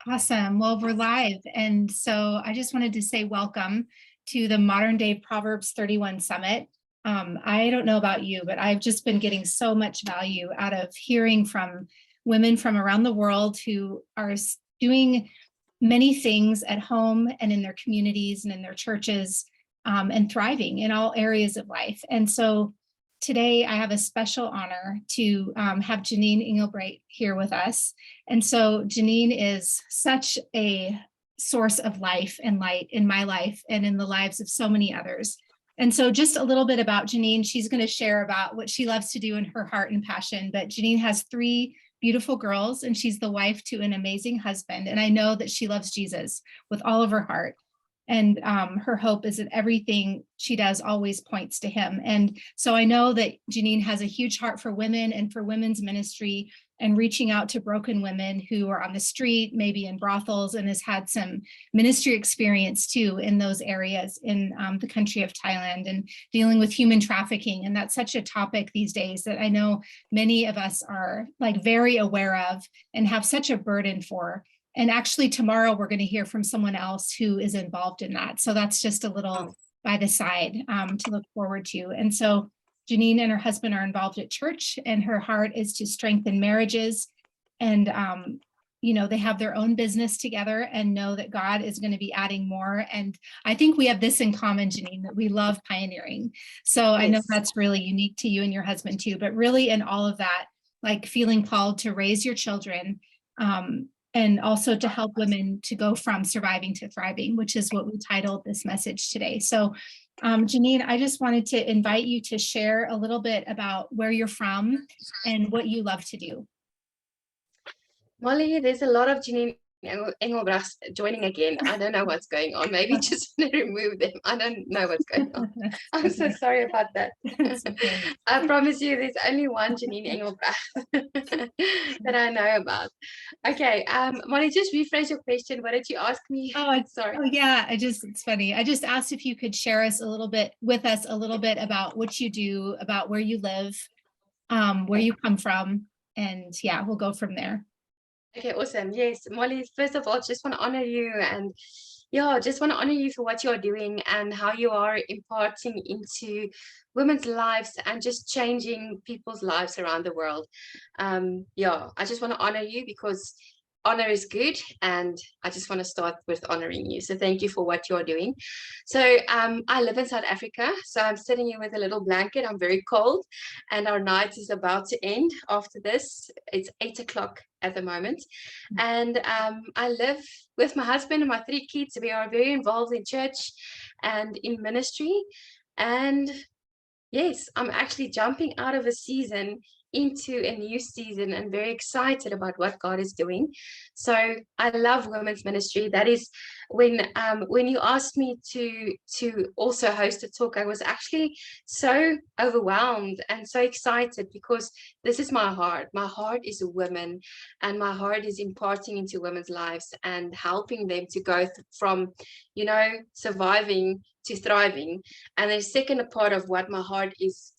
Awesome. Well, we're live. And so I just wanted to say welcome to the Modern Day Proverbs 31 Summit. I don't know about you, but I've just been getting so much value out of hearing from women from around the world who are doing many things at home and in their communities and in their churches, and thriving in all areas of life. And so today I have a special honor to have Janine Engelbreit here with us. And so Janine is such a source of life and light in my life and in the lives of so many others. And so just a little bit about Janine. She's going to share about what she loves to do in her heart and passion. But Janine has three beautiful girls, and she's the wife to an amazing husband. And I know that she loves Jesus with all of her heart. And her hope is that everything she does always points to him. And so I know that Janine has a huge heart for women and for women's ministry and reaching out to broken women who are on the street, maybe in brothels, and has had some ministry experience too in those areas in the country of Thailand and dealing with human trafficking. And that's such a topic these days that I know many of us are like very aware of and have such a burden for. And actually tomorrow we're going to hear from someone else who is involved in that. So that's just a little by the side to look forward to. And so Janine and her husband are involved at church, and her heart is to strengthen marriages. And, they have their own business together and know that God is going to be adding more. And I think we have this in common, Janine, that we love pioneering. So I know that's really unique to you and your husband too, but really in all of that, like feeling called to raise your children, and also to help women to go from surviving to thriving, which is what we titled this message today. So Janine, I just wanted to invite you to share a little bit about where you're from and what you love to do. Molly, there's a lot of Janine Engelbrecht joining again. I don't know what's going on. Maybe just want to remove them. I don't know what's going on. I'm so sorry about that. Okay. I promise you there's only one Janine Engelbrecht that I know about. Okay, Molly, just rephrase your question. What did you ask me? Sorry. Oh yeah, it's funny. I just asked if you could share us a little bit about what you do, about where you live, where you come from, and yeah, we'll go from there. Okay, awesome. Yes, Molly, first of all, just want to honor you and just want to honor you for what you're doing and how you are imparting into women's lives and just changing people's lives around the world. I just want to honor you because honor is good, and I just want to start with honoring you. So thank you for what you're doing. So I live in South Africa, so I'm sitting here with a little blanket. I'm very cold, and our night is about to end after this. It's 8 o'clock at the moment, and I live with my husband and my three kids. We are very involved in church and in ministry, and yes, I'm actually jumping out of a season into a new season and very excited about what God is doing. So I love women's ministry. That is when you asked me to also host a talk, I was actually so overwhelmed and so excited because this is my heart. My heart is women, and my heart is imparting into women's lives and helping them to go from, surviving to thriving. And the second part of what my heart is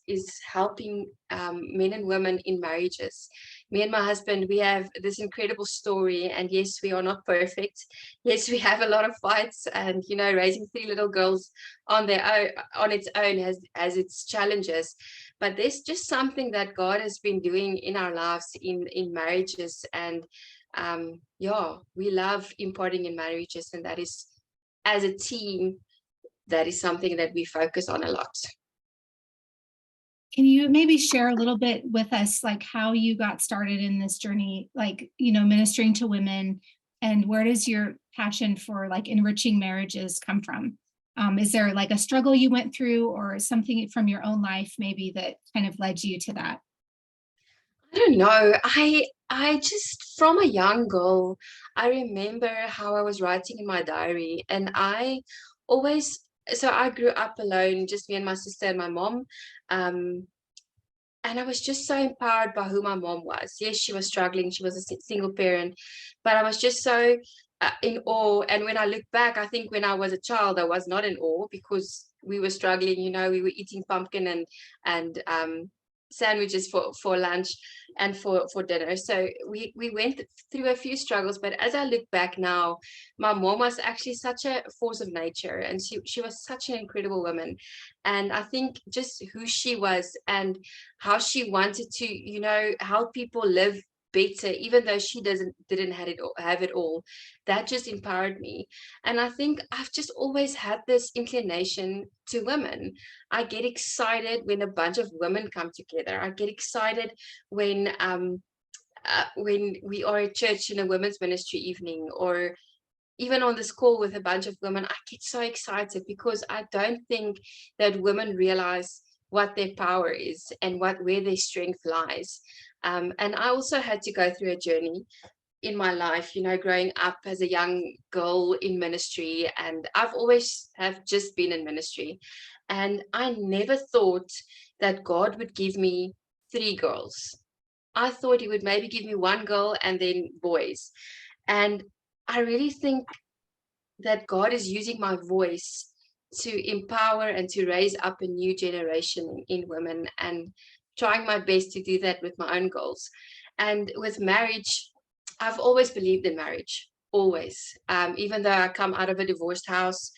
helping men and women in marriages. Me and my husband, we have this incredible story, and yes, we are not perfect. Yes, we have a lot of fights, and raising three little girls on their own, on its own, has its challenges. But there's just something that God has been doing in our lives in marriages, and we love imparting in marriages, and that is, as a team, that is something that we focus on a lot. Can you maybe share a little bit with us, like how you got started in this journey, like, ministering to women, and where does your passion for like enriching marriages come from? Is there like a struggle you went through or something from your own life maybe that kind of led you to that? I don't know. I just, from a young girl, I remember how I was writing in my diary, and always I grew up alone, just me and my sister and my mom. And I was just so empowered by who my mom was. Yes, she was struggling. She was a single parent, but I was just so in awe. And when I look back, I think when I was a child, I was not in awe because we were struggling. We were eating pumpkin and sandwiches for lunch and for dinner. So we went through a few struggles, but as I look back now, my mom was actually such a force of nature, and she was such an incredible woman. And I think just who she was and how she wanted to, help people live better, even though she didn't have it all, that just empowered me. And I think I've just always had this inclination to women. I get excited when a bunch of women come together. I get excited when we are at church in a women's ministry evening, or even on this call with a bunch of women. I get so excited because I don't think that women realize what their power is and where their strength lies. And I also had to go through a journey in my life, growing up as a young girl in ministry, and I've always have just been in ministry. And I never thought that God would give me 3 girls. I thought he would maybe give me 1 girl and then boys. And I really think that God is using my voice to empower and to raise up a new generation in women, and trying my best to do that with my own goals. And with marriage, I've always believed in marriage, always. Even though I come out of a divorced house,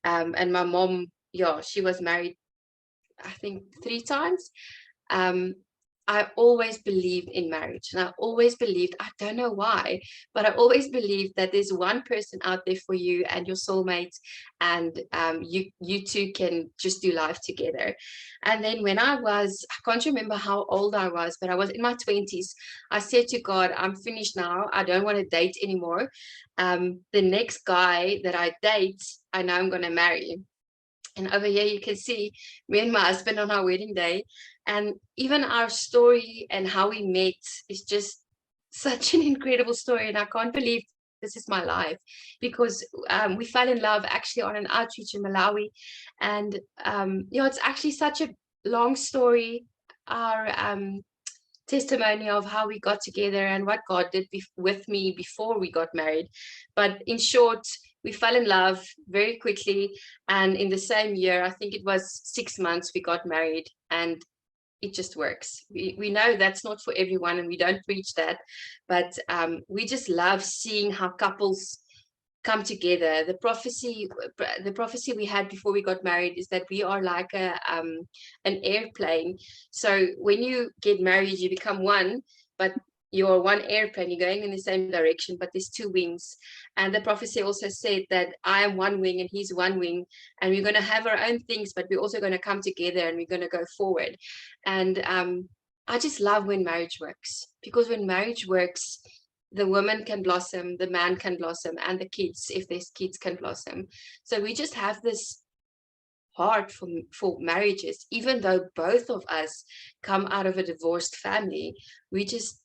and my mom, yeah, she was married, I think 3 times. Um, I always believed in marriage, and I always believed, I don't know why, but I always believed that there's one person out there for you and your soulmate, and you two can just do life together. And then when I can't remember how old I was, but I was in my 20s, I said to God, I'm finished now. I don't want to date anymore. The next guy that I date, I know I'm going to marry. And over here, you can see me and my husband on our wedding day. And even our story and how we met is just such an incredible story. And I can't believe this is my life, because we fell in love actually on an outreach in Malawi. And, it's actually such a long story. Our testimony of how we got together and what God did with me before we got married. But in short, we fell in love very quickly. And in the same year, I think it was 6 months, we got married, and it just works. We know that's not for everyone, and we don't preach that, but we just love seeing how couples come together. The prophecy we had before we got married is that we are like an airplane. So when you get married, you become one, but you're one airplane, you're going in the same direction, but there's 2 wings. And the prophecy also said that I am one wing and he's one wing, and we're going to have our own things, but we're also going to come together and we're going to go forward. And I just love when marriage works, because when marriage works, the woman can blossom, the man can blossom, and the kids, if there's kids, can blossom. So we just have this heart for marriages. Even though both of us come out of a divorced family, we just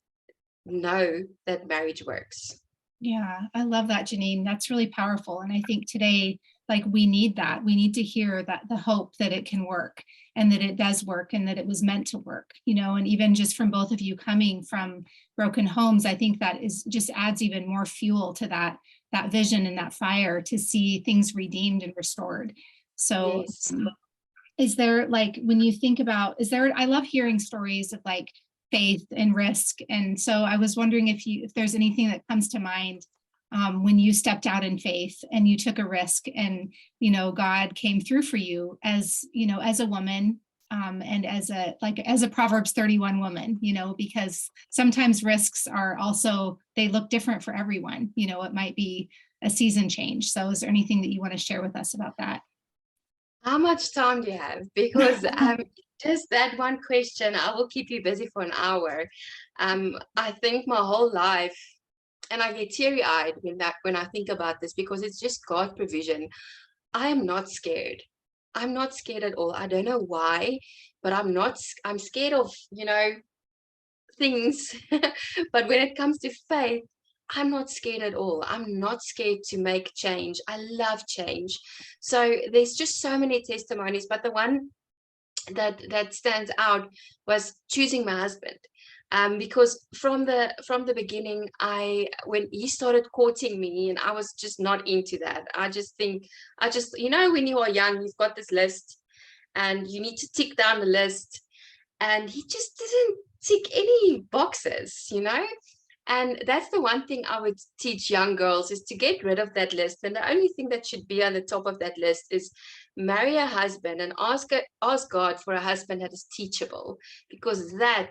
know that marriage works. Yeah, I love that, Janine. That's really powerful. And I think today, like, we need that. We need to hear that, the hope that it can work, and that it does work, and that it was meant to work, and even just from both of you coming from broken homes, I think that is just adds even more fuel to that vision and that fire to see things redeemed and restored. So Yes. is there, like, when you think about, I love hearing stories of like faith and risk. And so I was wondering if there's anything that comes to mind when you stepped out in faith and you took a risk, and, God came through for you as a woman, and as a Proverbs 31 woman, because sometimes risks are also, they look different for everyone. It might be a season change. So is there anything that you want to share with us about that? How much time do you have? Because just that one question, I will keep you busy for an hour. I think my whole life, and I get teary-eyed when I think about this, because it's just God's provision. I am not scared. I'm not scared at all. I don't know why, but I'm scared of, things. But when it comes to faith, I'm not scared at all. I'm not scared to make change. I love change. So there's just so many testimonies, but the one that stands out was choosing my husband. Because from the beginning, when he started courting me, and I was just not into that. I just when you are young, you've got this list and you need to tick down the list. and he just didn't tick any boxes, And that's the one thing I would teach young girls, is to get rid of that list. And the only thing that should be on the top of that list is marry a husband and ask God for a husband that is teachable, because that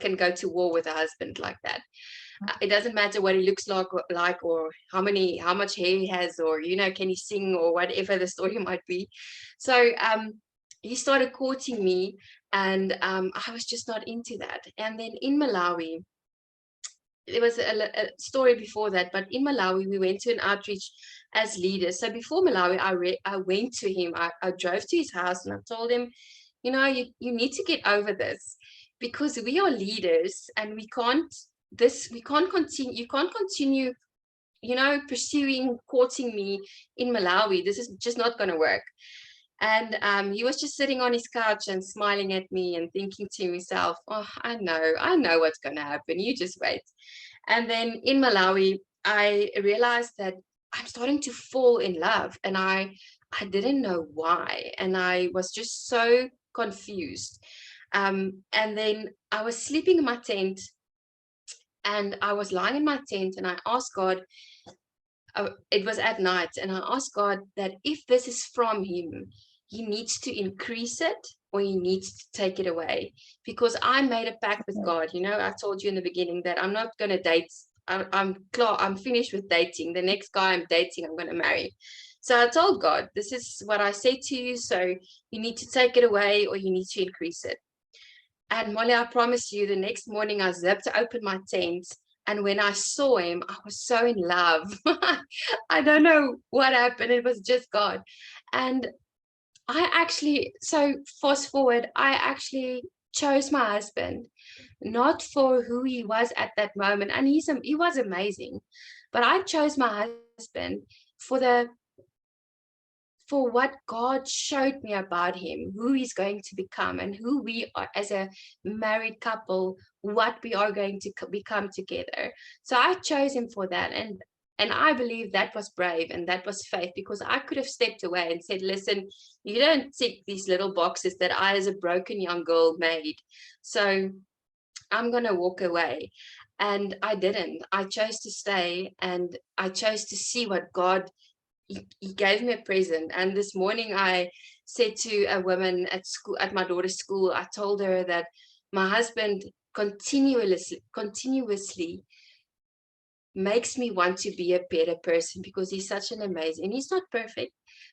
can go to war with a husband like that. It doesn't matter what he looks like, or how much hair he has, or can he sing, or whatever the story might be. So he started courting me, and I was just not into that. And then in Malawi, there was a story before that, but in Malawi, we went to an outreach as leaders. So before Malawi, I went to him. I drove to his house, and I told him, you need to get over this, because we are leaders, and we can't continue. You can't continue, pursuing, courting me in Malawi. This is just not going to work. And he was just sitting on his couch and smiling at me and thinking to himself, oh, I know what's going to happen. You just wait. And then in Malawi, I realized that I'm starting to fall in love, and I didn't know why. And I was just so confused. And then I was sleeping in my tent, and I was lying in my tent, and I asked God, it was at night, and I asked God that if this is from him, he needs to increase it, or he needs to take it away. Because I made a pact with God. I told you in the beginning that I'm not going to date. I'm finished with dating. The next guy I'm dating, I'm going to marry. So I told God, this is what I say to you. So you need to take it away, or you need to increase it. And Molly, I promise you, the next morning I zipped open my tent, and when I saw him, I was so in love. I don't know what happened. It was just God. And so fast forward, I actually chose my husband, not for who he was at that moment. And he was amazing. But I chose my husband for what God showed me about him, who he's going to become, and who we are as a married couple, what we are going to become together. So I chose him for that. And I believe that was brave, and that was faith, because I could have stepped away and said, listen, you don't tick these little boxes that I, as a broken young girl, made. So I'm going to walk away. And I didn't. I chose to stay, and I chose to see what God, he gave me a present. And this morning I said to a woman at school, at my daughter's school, I told her that my husband continuously makes me want to be a better person, because he's such an amazing, and he's not perfect,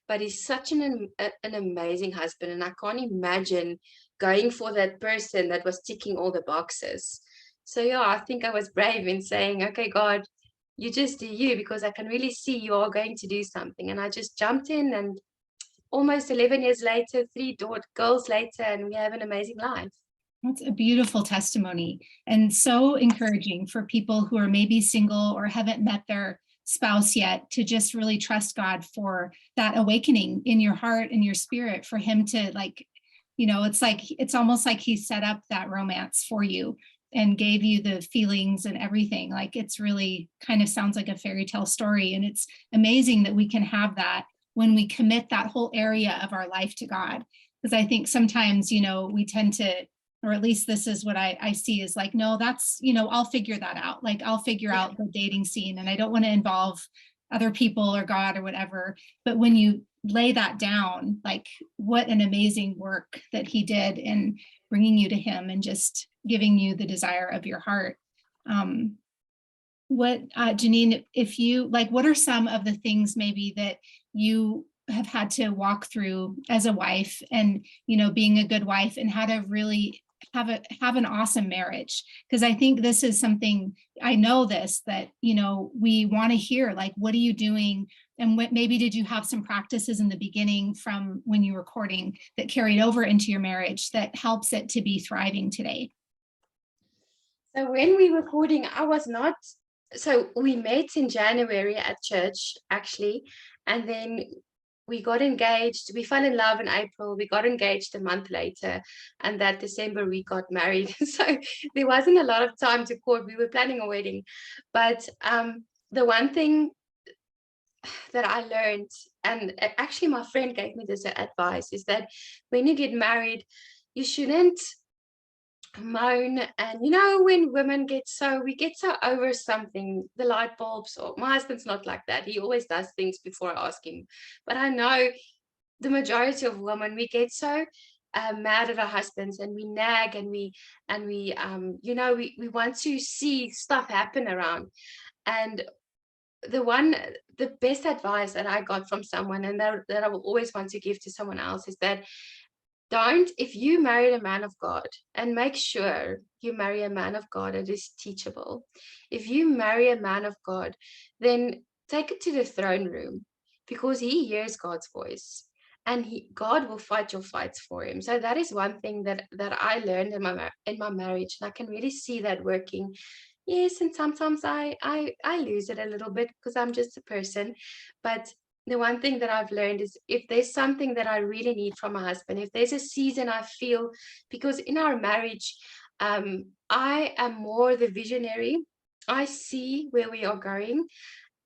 but he's such an amazing husband. And I can't imagine going for that person that was ticking all the boxes. So yeah, I think I was brave in saying, okay, God, you just do you, because I can really see you are going to do something. And I just jumped in, and almost 11 years later, three girls later, and we have an amazing life. That's a beautiful testimony, and so encouraging for people who are maybe single or haven't met their spouse yet, to just really trust God for that awakening in your heart and your spirit, for him to, like, it's almost like he set up that romance for you and gave you the feelings and everything. Like, it's really kind of sounds like a fairy tale story. And it's amazing that we can have that when we commit that whole area of our life to God. Because I think sometimes, we tend to, or at least this is what I see, is like, no, that's, I'll figure that out. Like, I'll figure out the dating scene, and I don't want to involve other people or God or whatever. But when you lay that down, like, what an amazing work that he did in bringing you to him and just giving you the desire of your heart. Janine, if you like, what are some of the things maybe that you have had to walk through as a wife, and, being a good wife, and how to really have an awesome marriage? Because I think this is something, I know this, that, we want to hear, like, what are you doing? And what, maybe did you have some practices in the beginning from when you were courting that carried over into your marriage that helps it to be thriving today? So when we were courting, so we met in January at church, actually, and then we got engaged. We fell in love in April. We got engaged a month later, and that December we got married. So there wasn't a lot of time to court. We were planning a wedding. But the one thing that I learned, and actually my friend gave me this advice, is that when you get married, you shouldn't moan. And when women we get so over something, the light bulbs, or my husband's not like that. He always does things before I ask him. But I know the majority of women, we get so mad at our husbands, and we nag, and we want to see stuff happen around. And the one the best advice that I got from someone, and that I will always want to give to someone else, is that don't if you marry a man of God, and make sure you marry a man of God that is teachable. If you marry a man of God, then take it to the throne room, because he hears God's voice, and God will fight your fights for him. So that is one thing that I learned in my marriage, and I can really see that working. Yes, and sometimes I lose it a little bit, because I'm just a person. But the one thing that I've learned is, if there's something that I really need from my husband, if there's a season I feel, because in our marriage, I am more the visionary. I see where we are going.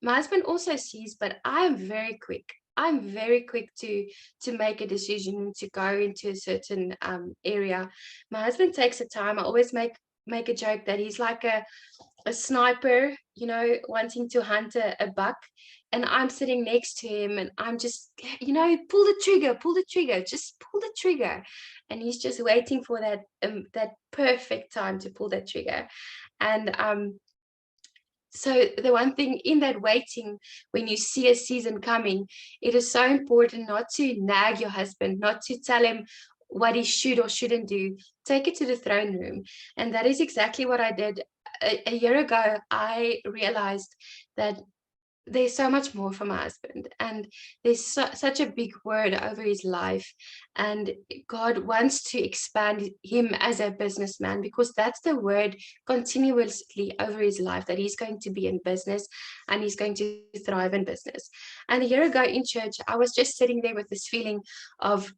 My husband also sees, but I'm very quick. I'm very quick to make a decision to go into a certain area. My husband takes the time. I always make a joke that he's like a sniper, wanting to hunt a buck. And I'm sitting next to him, and I'm just, pull the trigger, just pull the trigger. And he's just waiting for that perfect time to pull that trigger. And so the one thing in that waiting, when you see a season coming, it is so important not to nag your husband, not to tell him what he should or shouldn't do. Take it to the throne room. And that is exactly what I did. A year ago, I realized that there's so much more for my husband, and there's such a big word over his life, and God wants to expand him as a businessman, because that's the word continuously over his life, that he's going to be in business, and he's going to thrive in business. And a year ago in church, I was just sitting there with this feeling of,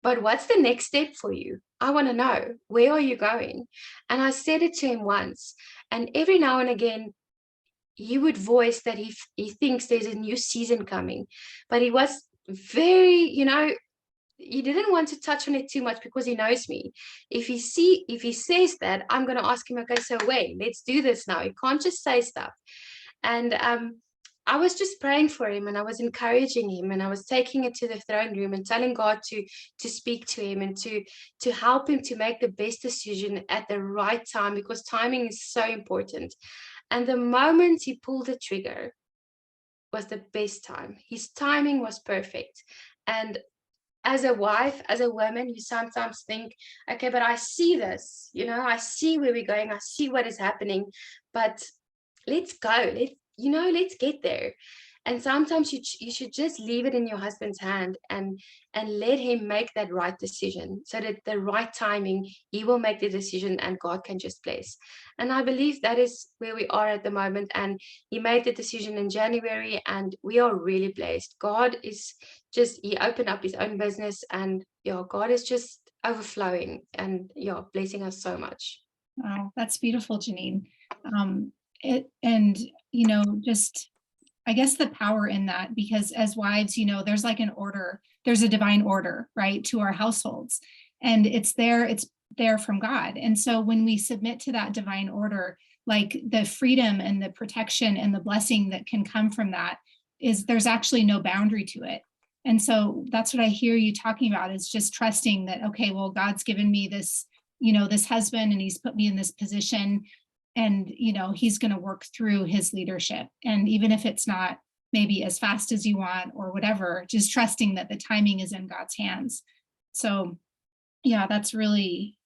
but what's the next step for you? I want to know, where are you going? And I said it to him once, and every now and again he would voice that he thinks there's a new season coming. But he was very, he didn't want to touch on it too much, because he knows me. If he says that, I'm going to ask him, okay, so wait, let's do this now. You can't just say stuff. And I was just praying for him, and I was encouraging him, and I was taking it to the throne room and telling God to speak to him, and to help him to make the best decision at the right time, because timing is so important. And the moment he pulled the trigger was the best time. His timing was perfect. And as a wife, as a woman, you sometimes think, okay, but I see this, I see where we're going, I see what is happening, but let's go. Let's get there. And sometimes you should just leave it in your husband's hand, and let him make that right decision, so that the right timing, he will make the decision, and God can just bless. And I believe that is where we are at the moment. And he made the decision in January, and we are really blessed. God is just, he opened up his own business, and yeah, God is just overflowing, and yeah, blessing us so much. Wow, that's beautiful, Janine. And just I guess the power in that, because as wives, there's like an order, there's a divine order, right, to our households. And it's there from God. And so when we submit to that divine order, like the freedom and the protection and the blessing that can come from that, there's actually no boundary to it. And so that's what I hear you talking about, is just trusting that, okay, well, God's given me this, this husband, and he's put me in this position, and he's going to work through his leadership. And even if it's not maybe as fast as you want or whatever, just trusting that the timing is in God's hands. So yeah, that's really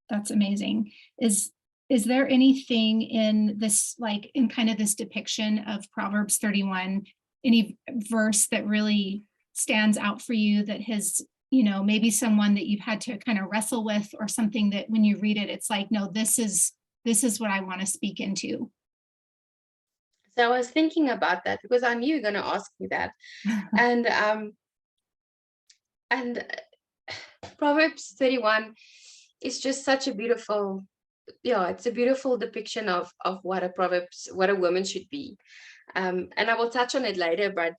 that's amazing. Is there anything in this, like in kind of this depiction of Proverbs 31, any verse that really stands out for you, that has, maybe someone that you've had to kind of wrestle with, or something that when you read it, it's like, no, this is what I want to speak into? So I was thinking about that, because I knew you were going to ask me that. And and Proverbs 31 is just such a beautiful, yeah, it's a beautiful depiction of what a woman should be. And I will touch on it later, but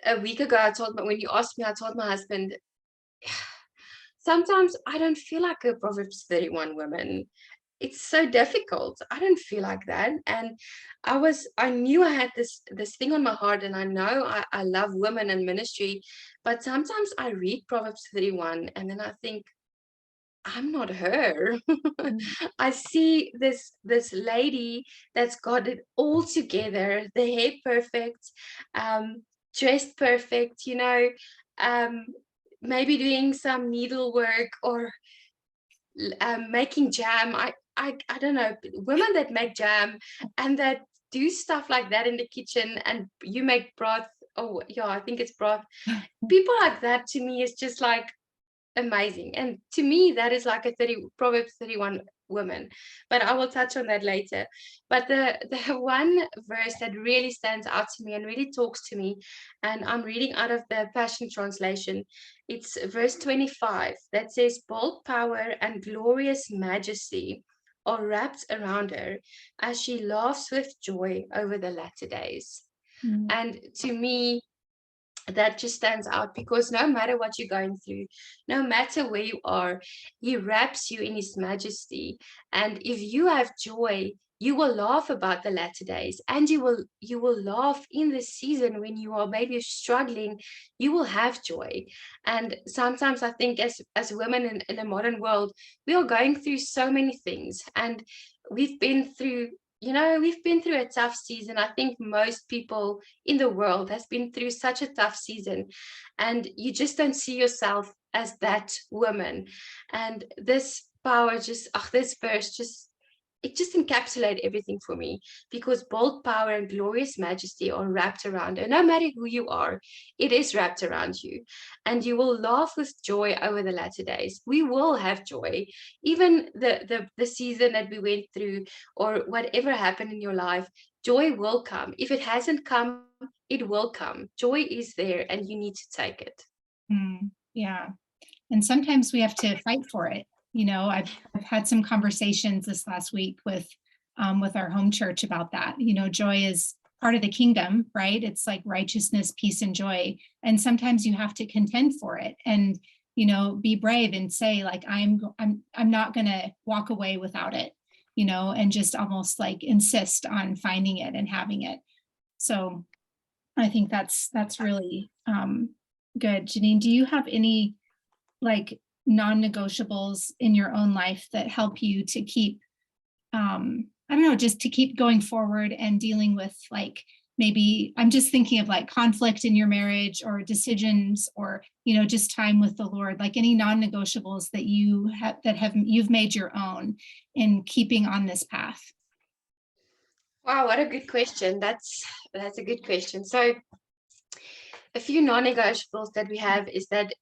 a week ago, when you asked me, I told my husband, sometimes I don't feel like a Proverbs 31 woman. It's so difficult. I don't feel like that. And I knew I had this thing on my heart, and I know I love women and ministry, but sometimes I read Proverbs 31 and then I think, I'm not her. Mm. I see this lady that's got it all together, the hair perfect, um, dressed perfect, um, maybe doing some needlework or making jam. I don't know, women that make jam and that do stuff like that in the kitchen, and you make broth. Oh yeah, I think it's broth. People like that to me is just like amazing. And to me, that is like a Proverbs 31 woman. But I will touch on that later. But the one verse that really stands out to me and really talks to me, and I'm reading out of the Passion Translation, it's verse 25 that says, "Bold power and glorious majesty are wrapped around her as she laughs with joy over the latter days." Mm. And to me, that just stands out because no matter what you're going through, no matter where you are, he wraps you in his majesty. And if you have joy, you will laugh about the latter days, and you will laugh in the season when you are maybe struggling. You will have joy. And sometimes I think as women in the modern world, we are going through so many things, and we've been through we've been through a tough season. I think most people in the world has been through such a tough season, and you just don't see yourself as that woman. And this power just this verse just it just encapsulates everything for me, because bold power and glorious majesty are wrapped around her. No matter who you are, it is wrapped around you, and you will laugh with joy over the latter days. We will have joy, even the season that we went through, or whatever happened in your life. Joy will come. If it hasn't come, it will come. Joy is there, and you need to take it. Mm. Yeah. And sometimes we have to fight for it. I've had some conversations this last week with our home church about that. Joy is part of the kingdom, right? It's like righteousness, peace, and joy. And sometimes you have to contend for it and, be brave and say, like, I'm not gonna walk away without it, and just almost like insist on finding it and having it. So I think that's really good. Janine, do you have any like non-negotiables in your own life that help you to keep I don't know, just to keep going forward and dealing with, like, maybe I'm just thinking of like conflict in your marriage or decisions, or just time with the Lord, like any non-negotiables that you've made your own in keeping on this path? Wow, what a good question. That's a good question. So a few non-negotiables that we have is that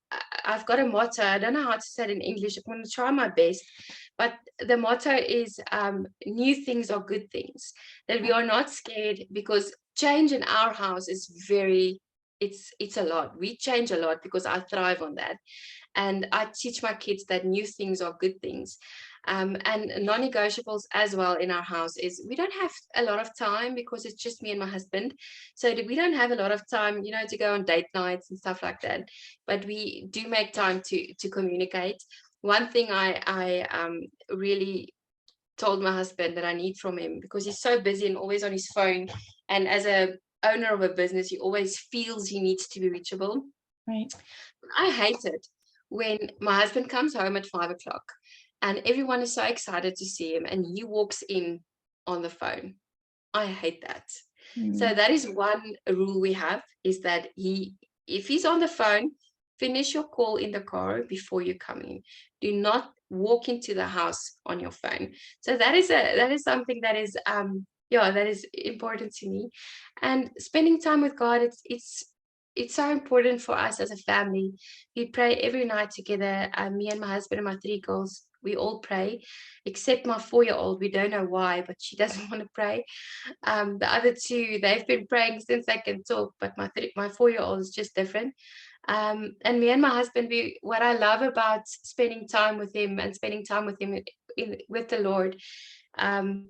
I've got a motto. I don't know how to say it in English. I'm going to try my best. But the motto is new things are good things. That we are not scared, because change in our house is it's a lot. We change a lot because I thrive on that. And I teach my kids that new things are good things. And non-negotiables as well in our house is we don't have a lot of time, because it's just me and my husband. So we don't have a lot of time, to go on date nights and stuff like that. But we do make time to communicate. One thing I really told my husband that I need from him, because he's so busy and always on his phone, and as a owner of a business, he always feels he needs to be reachable. Right. I hate it when my husband comes home at 5 o'clock and everyone is so excited to see him, and he walks in on the phone. I hate that. So Mm. that is one rule we have, is that if he's on the phone, finish your call in the car before you come in. Do not walk into the house on your phone. So that is something that is that is important to me. And spending time with God, it's so important for us as a family. We pray every night together. Me and my husband and my three girls, we all pray, except my 4-year-old. We don't know why, but she doesn't want to pray. The other two, they've been praying since they can talk, but my 4-year-old is just different. And me and my husband, what I love about spending time with him and spending time with him with the Lord, um,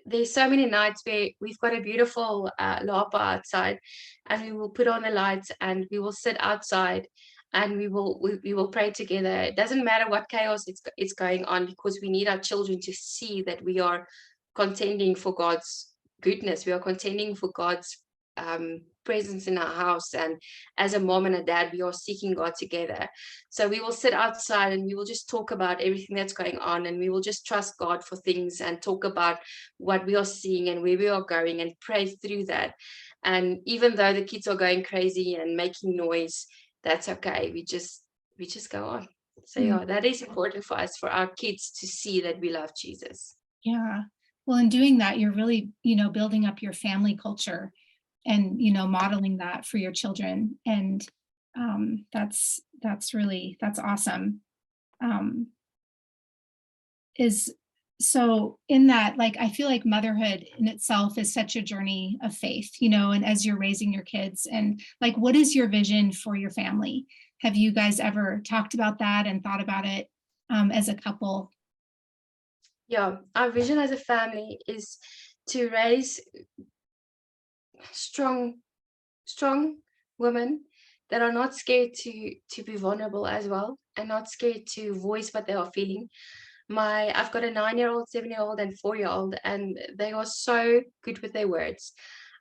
there's so many nights where we've got a beautiful lapa outside, and we will put on the lights and we will sit outside and we will pray together. It doesn't matter what chaos it's going on, because we need our children to see that we are contending for God's goodness. We are contending for God's presence in our house, and as a mom and a dad, we are seeking God together. So we will sit outside and we will just talk about everything that's going on, and we will just trust God for things and talk about what we are seeing and where we are going and pray through that. And even though the kids are going crazy and making noise, that's okay. We just go on. So Mm. yeah, that is important for us, for our kids to see that we love Jesus. Yeah. Well, in doing that, you're really, building up your family culture and, modeling that for your children. And that's awesome. Um, is so in that, like, I feel like motherhood in itself is such a journey of faith, and as you're raising your kids, and like, what is your vision for your family? Have you guys ever talked about that and thought about it as a couple? Yeah, our vision as a family is to raise strong strong women that are not scared to be vulnerable as well, and not scared to voice what they are feeling. I've got a 9-year-old, 7-year-old, and 4-year-old, and they are so good with their words.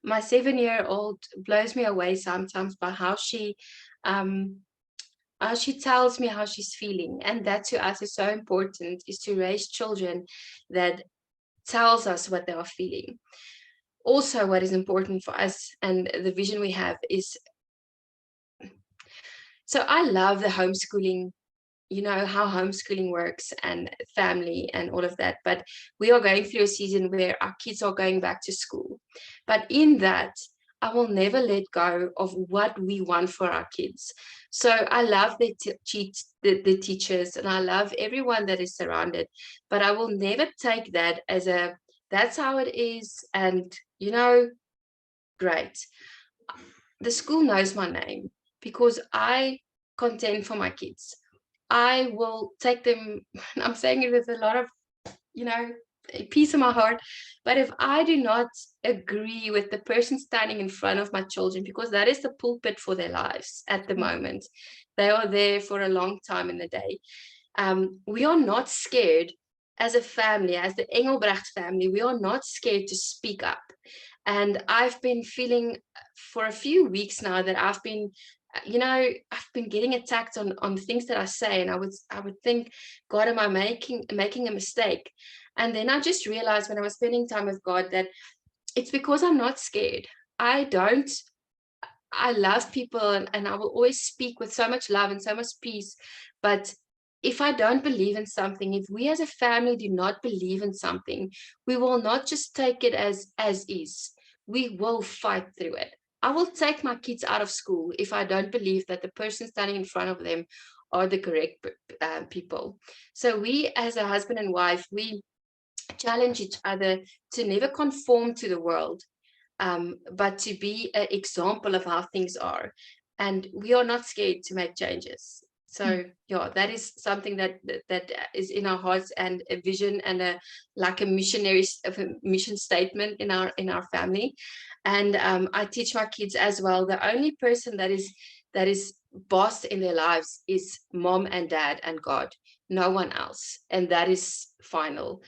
My 7-year-old blows me away sometimes by um how she tells me how she's feeling. And that to us is so important, is to raise children that tells us what they are feeling. Also, what is important for us and the vision we have is, so I love the homeschooling, how homeschooling works and family and all of that. But we are going through a season where our kids are going back to school. But in that, I will never let go of what we want for our kids. So I love the teachers, and I love everyone that is surrounded, but I will never take that as that's how it is. And, great. The school knows my name because I contend for my kids. I will take them, I'm saying it with a lot of, you know, a peace in my heart. But if I do not agree with the person standing in front of my children, because that is the pulpit for their lives at the moment, they are there for a long time in the day. We are not scared as a family, as the Engelbrecht family, we are not scared to speak up. And I've been feeling for a few weeks now that I've been getting attacked on things that I say, and I would think, God, am I making a mistake? And then I just realized when I was spending time with God that it's because I'm not scared. I love people, and I will always speak with so much love and so much peace. But if I don't believe in something, if we as a family do not believe in something, we will not just take it as is. We will fight through it. I will take my kids out of school if I don't believe that the person standing in front of them are the correct people. So we, as a husband and wife, we challenge each other to never conform to the world, but to be an example of how things are. And we are not scared to make changes. So yeah, that is something that is in our hearts, and a vision, and like a mission statement in our family. And I teach my kids as well, the only person that is boss in their lives is mom and dad and God, no one else, and that is final.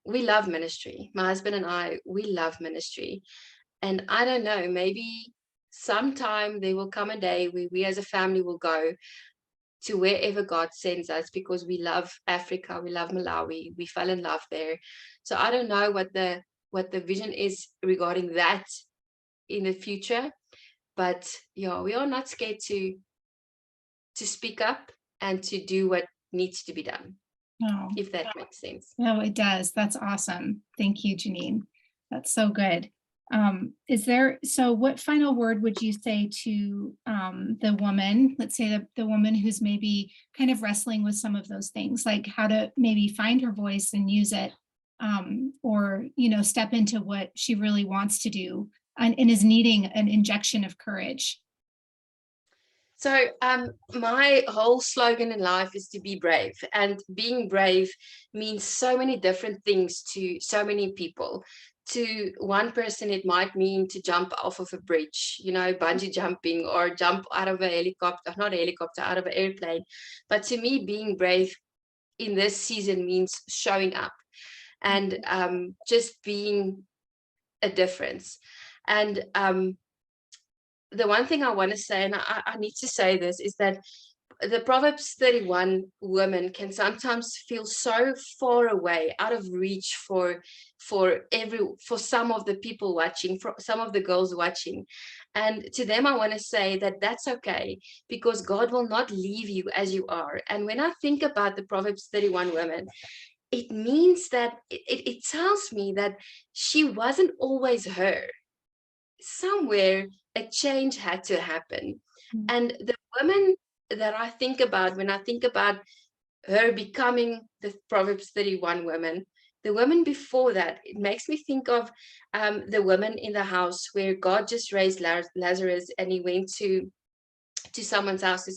We love ministry. My husband and I, we love ministry. And I don't know, maybe sometime there will come a day where we as a family will go to wherever God sends us, because we love Africa, we love Malawi, we fell in love there. So I don't know what the vision is regarding that in the future. But yeah, we are not scared to speak up and to do what needs to be done, No, if that makes sense. no, it does. That's awesome. Thank you, Janine. That's so good. So what final word would you say to the woman, let's say the woman who's maybe kind of wrestling with some of those things, like how to maybe find her voice and use it, or, step into what she really wants to do, and is needing an injection of courage? So my whole slogan in life is to be brave, and being brave means so many different things to so many people. to one person, it might mean to jump off of a bridge, bungee jumping, or jump out of a helicopter, not a helicopter, out of an airplane. But to me, being brave in this season means showing up and just being a difference. And the one thing I want to say, and I need to say this, is that the Proverbs 31 women can sometimes feel so far away, out of reach for some of the people watching, for some of the girls watching. And to them, I want to say that that's okay, because God will not leave you as you are. And when I think about the Proverbs 31 women, it means that it tells me that she wasn't always her. Somewhere a change had to happen. And the women that I think about when I think about her becoming the Proverbs 31 women, the women before that, it makes me think of the women in the house where God just raised Lazarus, and he went to someone's house,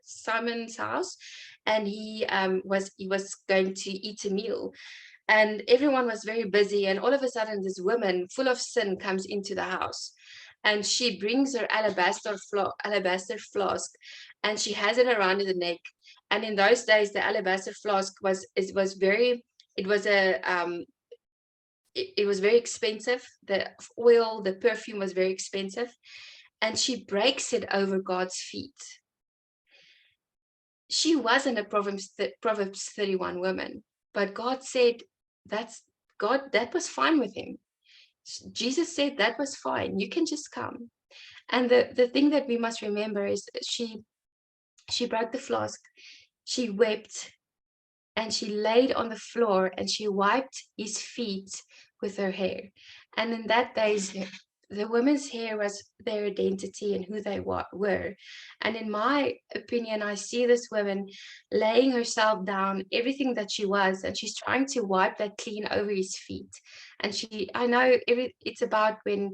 Simon's house, and he was going to eat a meal, and everyone was very busy, and all of a sudden this woman full of sin comes into the house, and she brings her alabaster flask, and she has it around the neck. And in those days, the alabaster flask was very, it was a it was very expensive. The oil, the perfume was very expensive, and she breaks it over God's feet. She wasn't a Proverbs 31 woman, but God said that was fine with him. Jesus said that was fine. You can just come. And the thing that we must remember is she broke the flask, she wept, and she laid on the floor, and she wiped his feet with her hair. And in that days, the women's hair was their identity and who they were. And in my opinion, I see this woman laying herself down, everything that she was, and she's trying to wipe that clean over his feet. And I know it's about when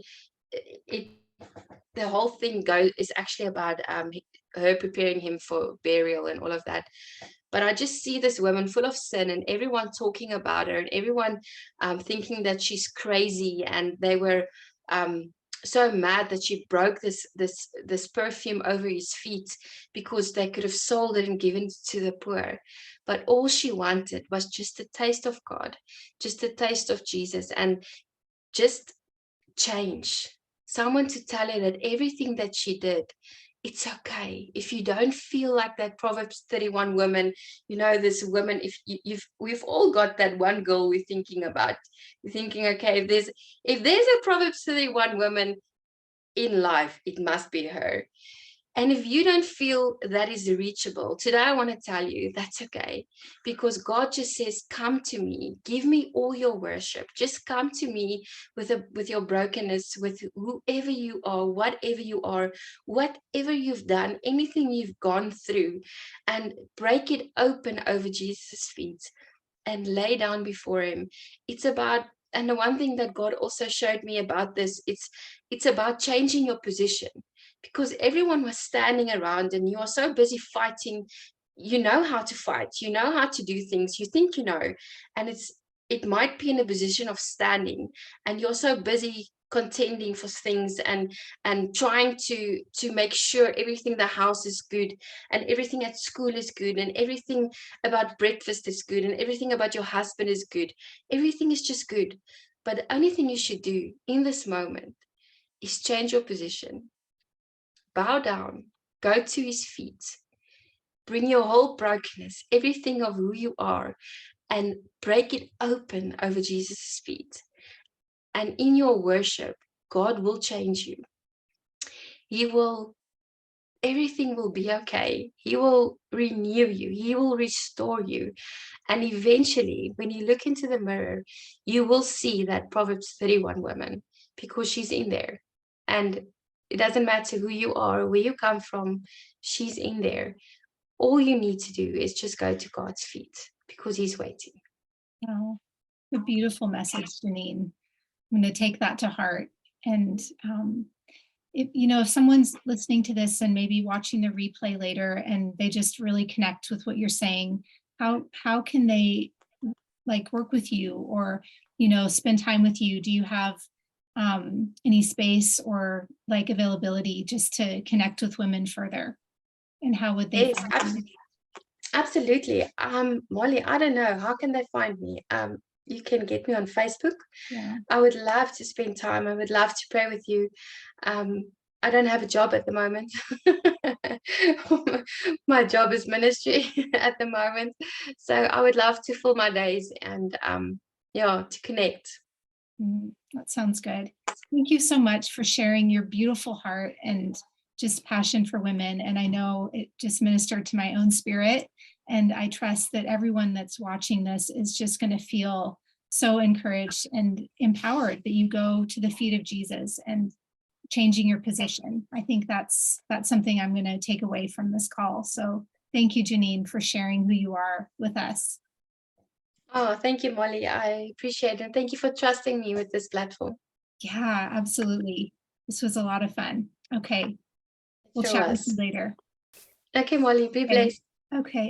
the whole thing is actually about her preparing him for burial and all of that. But I just see this woman full of sin, and everyone talking about her, and everyone thinking that she's crazy, and they were so mad that she broke this perfume over his feet, because they could have sold it and given it to the poor. But all she wanted was just a taste of God, just a taste of Jesus, and just change. Someone to tell her that everything that she did, it's okay. If you don't feel like that Proverbs 31 woman, this woman, if we've all got that one girl we're thinking about. We're thinking, okay, if there's a Proverbs 31 woman in life, it must be her. And if you don't feel that is reachable, today I want to tell you that's okay, because God just says, come to me, give me all your worship. Just come to me with your brokenness, with whoever you are, whatever you've done, anything you've gone through, and break it open over Jesus' feet and lay down before him. It's about, and the one thing that God also showed me about this, it's about changing your position, because everyone was standing around and you are so busy fighting. You know how to fight, you know how to do things, you think you know, and it might be in a position of standing, and you're so busy contending for things and trying to make sure everything in the house is good, and everything at school is good, and everything about breakfast is good, and everything about your husband is good. Everything is just good. But the only thing you should do in this moment is change your position, bow down, go to his feet, bring your whole brokenness, everything of who you are, and break it open over Jesus' feet. And in your worship, God will change you. Everything will be okay. He will renew you. He will restore you. And eventually, when you look into the mirror, you will see that Proverbs 31 woman, because she's in there. And it doesn't matter who you are, where you come from, she's in there. All you need to do is just go to God's feet, because he's waiting. Wow, a beautiful message, Janine. I'm going to take that to heart. And if someone's listening to this and maybe watching the replay later, and they just really connect with what you're saying, how can they like work with you or, spend time with you? Do you have any space or like availability just to connect with women further? And how would they Yes, find you? absolutely. Molly, I don't know. How can they find me? You can get me on Facebook. Yeah. I would love to spend time. I would love to pray with you. Um, I don't have a job at the moment. My job is ministry at the moment. So I would love to fill my days and yeah, to connect. That sounds good. Thank you so much for sharing your beautiful heart and just passion for women. And I know it just ministered to my own spirit. And I trust that everyone that's watching this is just going to feel so encouraged and empowered that you go to the feet of Jesus and changing your position. I think that's something I'm going to take away from this call. So thank you, Janine, for sharing who you are with us. Oh, thank you, Molly. I appreciate it. And thank you for trusting me with this platform. Yeah, absolutely. This was a lot of fun. Okay. We'll Sure chat with you was. later. Okay, Molly, be Okay. blessed. Okay.